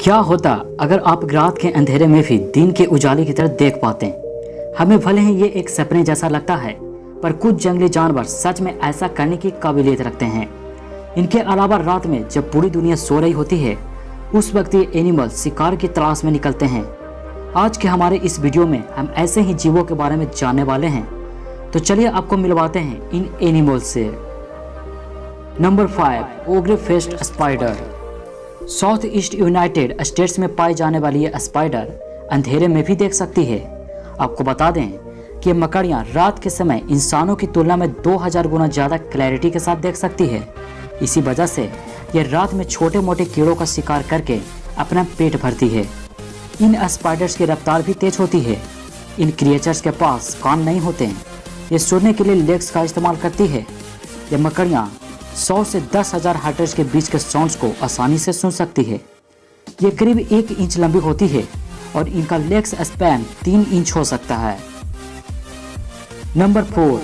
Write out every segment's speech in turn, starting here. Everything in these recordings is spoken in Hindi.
क्या होता अगर आप रात के अंधेरे में भी दिन के उजाले की तरह देख पाते। हमें भले ही ये एक सपने जैसा लगता है, पर कुछ जंगली जानवर सच में ऐसा करने की काबिलियत रखते हैं। इनके अलावा रात में जब पूरी दुनिया सो रही होती है, उस वक्त ये एनिमल शिकार की तलाश में निकलते हैं। आज के हमारे इस वीडियो में हम ऐसे ही जीवों के बारे में जानने वाले हैं, तो चलिए आपको मिलवाते हैं इन एनिमल से। Number 5, ogre faced spider. South east United States में पाई जाने वाली ये स्पाइडर अंधेरे में भी देख सकती है। आपको बता दें कि मकड़ियाँ रात के समय इंसानों की तुलना में 2000 गुना ज़्यादा क्लैरिटी के साथ देख सकती है। इसी वजह से ये रात में छोटे मोटे कीड़ों का शिकार करके अपना पेट भरती है। इन स्पाइडर्स की रफ्तार भी तेज होती है। इन क्रिएचर्स के पास कान नहीं होते हैं, ये सुनने के लिए लेग्स का इस्तेमाल करती है। ये मकड़ियाँ 100 से 10,000 हर्ट्ज के बीच के साउंड्स को आसानी से सुन सकती है। ये करीब 1 इंच लंबी होती है और इनका लेग्स स्पैन 3 इंच हो सकता है। Number 4,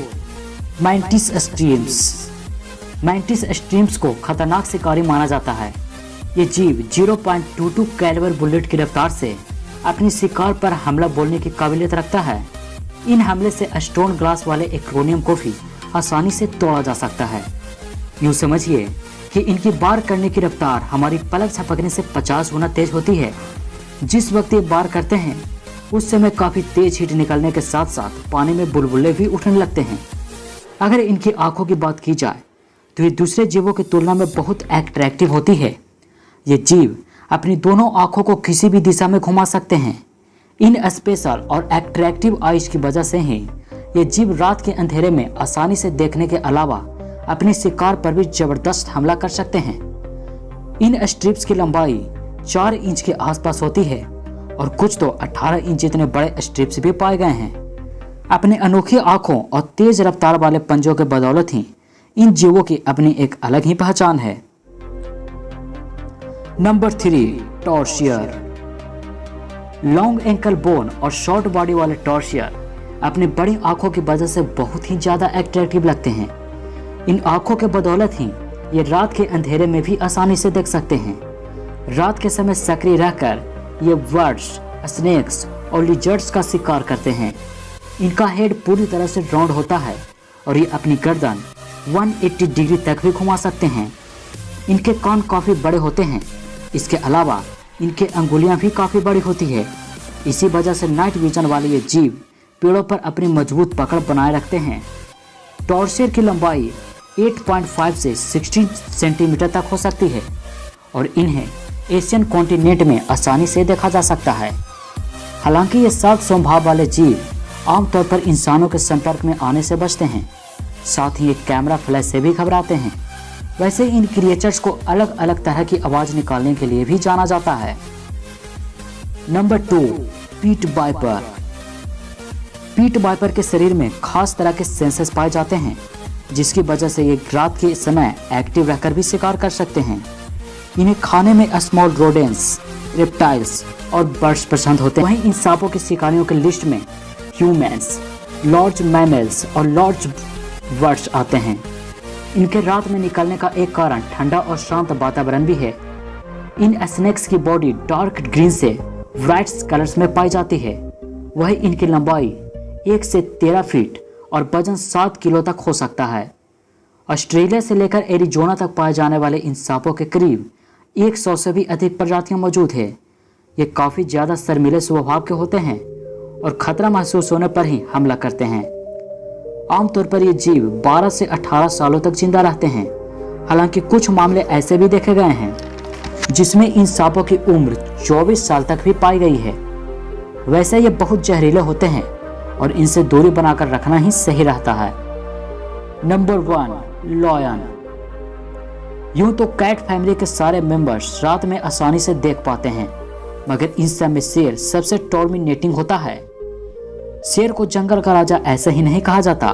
mantis streams. Mantis streams को खतरनाक शिकारी माना जाता है। ये जीव 0.22 कैलिबर बुलेट की रफ्तार से अपनी शिकार पर हमला बोलने की काबिलियत रखता है। इन हमले से स्टोन ग्लास वाले एक्वेरियम को भी आसानी से तोड़ा जा सकता है। यूँ समझिए कि इनकी बार करने की रफ्तार हमारी पलक झपकने से 50 गुना तेज होती है। जिस वक्त ये बार करते हैं उस समय काफ़ी तेज हीट निकलने के साथ साथ पानी में बुलबुले भी उठने लगते हैं। अगर इनकी आंखों की बात की जाए तो ये दूसरे जीवों की तुलना में बहुत अट्रैक्टिव होती है। ये जीव अपनी दोनों आंखों को किसी भी दिशा में घुमा सकते हैं। इन स्पेशल और अट्रैक्टिव आइज की वजह से ही ये जीव रात के अंधेरे में आसानी से देखने के अलावा अपनी शिकार पर भी जबरदस्त हमला कर सकते हैं। इन स्ट्रिप्स की लंबाई 4 इंच के आसपास होती है और कुछ तो 18 इंच जितने बड़े स्ट्रिप्स भी पाए गए हैं। अपने अनोखी आंखों और तेज रफ्तार वाले पंजों के बदौलत ही इन जीवों की अपनी एक अलग ही पहचान है। नंबर 3, टॉर्सियर। लॉन्ग एंकल बोन और शॉर्ट बॉडी वाले टॉर्सियर अपनी बड़ी आंखों की वजह से बहुत ही ज्यादा अट्रैक्टिव लगते हैं। इन आंखों के बदौलत ही ये रात के अंधेरे में भी आसानी से देख सकते हैं। रात के समय सक्रिय रहकर ये वर्ड्स, स्नेक्स और लिजर्ड्स का शिकार करते हैं। इनका हेड पूरी तरह से राउंड होता है और ये अपनी गर्दन 180 डिग्री तक भी घुमा सकते हैं। इनके कान काफ़ी बड़े होते हैं। इसके अलावा इनके अंगुलियां भी काफ़ी बड़ी होती है। इसी वजह से नाइट विजन वाले ये जीव पेड़ों पर अपनी मजबूत पकड़ बनाए रखते हैं। टॉर्सियर की लंबाई 8.5 से 16 सेंटीमीटर तक हो सकती है और इन्हें एशियन कॉन्टिनेंट में आसानी से देखा जा सकता है। हालांकि ये शांत स्वभाव वाले जीव आमतौर पर इंसानों के संपर्क में आने से बचते हैं, साथ ही ये कैमरा फ्लैश से भी घबराते हैं। वैसे इन क्रिएचर्स को अलग अलग तरह की आवाज़ निकालने के लिए भी जाना जाता है। नंबर 2, पीट वाइपर। पीट वाइपर के शरीर में खास तरह के सेंसर्स पाए जाते हैं, जिसकी वजह से ये रात के समय एक्टिव रहकर भी शिकार कर सकते हैं। इन्हें खाने में स्मॉल रोडेंट्स, रेप्टाइल्स और बर्ड्स पसंद होते हैं। वहीं इन सांपों के शिकारियों की लिस्ट में ह्यूमन्स, लार्ज मैमल्स और लार्ज बर्ड्स आते हैं। इनके रात में निकलने का एक कारण ठंडा और शांत वातावरण भी है। इन स्नेक्स की बॉडी डार्क ग्रीन से ब्राइट कलर्स में पाई जाती है। वही इनकी लंबाई 1 से 13 फीट और वजन 7 किलो तक हो सकता है। ऑस्ट्रेलिया से लेकर एरिजोना तक पाए जाने वाले इन सांपों के करीब 100 से भी अधिक प्रजातियां मौजूद है। ये काफ़ी ज़्यादा शर्मीले स्वभाव के होते हैं और खतरा महसूस होने पर ही हमला करते हैं। आमतौर पर ये जीव 12 से 18 सालों तक जिंदा रहते हैं। हालांकि कुछ मामले ऐसे भी देखे गए हैं जिसमें इन सांपों की उम्र 24 साल तक भी पाई गई है। वैसे ये बहुत जहरीले होते हैं और इनसे दूरी बनाकर रखना ही सही रहता है। Number 1, lion. यूं तो कैट फैमिली के सारे मेंबर्स रात में आसानी से देख पाते हैं, मगर इन सब में शेर सबसे डोमिनेटिंग होता है। शेर को जंगल का राजा ऐसा ही नहीं कहा जाता।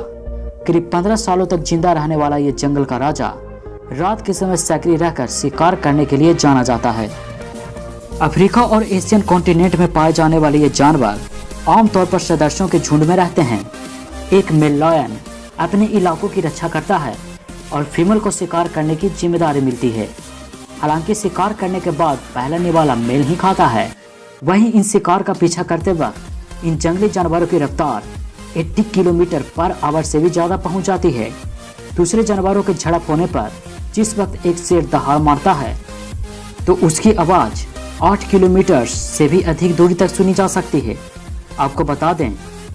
करीब 15 सालों तक जिंदा रहने वाला ये जंगल का राजा रात के समय सक्रिय रहकर शिकार करने के लिए जाना जाता है। अफ्रीका और एशियन कॉन्टिनेंट में पाए जाने वाले ये जानवर आमतौर पर सदस्यों के झुंड में रहते हैं। एक मेल लॉयन अपने इलाकों की रक्षा करता है और फीमेल को शिकार करने की जिम्मेदारी मिलती है। हालांकि शिकार करने के बाद पहला निवाला मेल ही खाता है। वहीं इन शिकार का पीछा करते वक्त इन जंगली जानवरों की रफ्तार 80 किलोमीटर पर आवर से भी ज़्यादा पहुंच जाती है। दूसरे जानवरों के झड़प होने पर जिस वक्त एक शेर दहाड़ मारता है तो उसकी आवाज़ 8 किलोमीटर से भी अधिक दूरी तक सुनी जा सकती है। आपको बता दें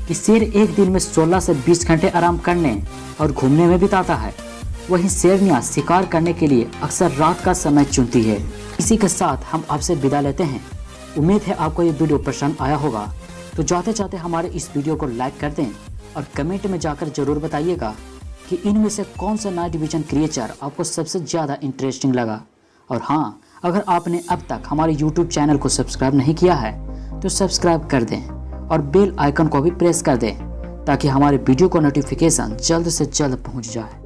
कि शेर एक दिन में 16 से 20 घंटे आराम करने और घूमने में बिताता है। वहीं शेरनियाँ शिकार करने के लिए अक्सर रात का समय चुनती है। इसी के साथ हम आपसे विदा लेते हैं। उम्मीद है आपको ये वीडियो पसंद आया होगा। तो जाते जाते हमारे इस वीडियो को लाइक कर दें और कमेंट में जाकर ज़रूर बताइएगा कि इनमें से कौन सा नाइट विजन क्रिएचर आपको सबसे ज़्यादा इंटरेस्टिंग लगा। और हाँ, अगर आपने अब तक हमारे YouTube चैनल को सब्सक्राइब नहीं किया है तो सब्सक्राइब कर दें और बेल आइकन को भी प्रेस कर दें ताकि हमारे वीडियो को नोटिफिकेशन जल्द से जल्द पहुंच जाए।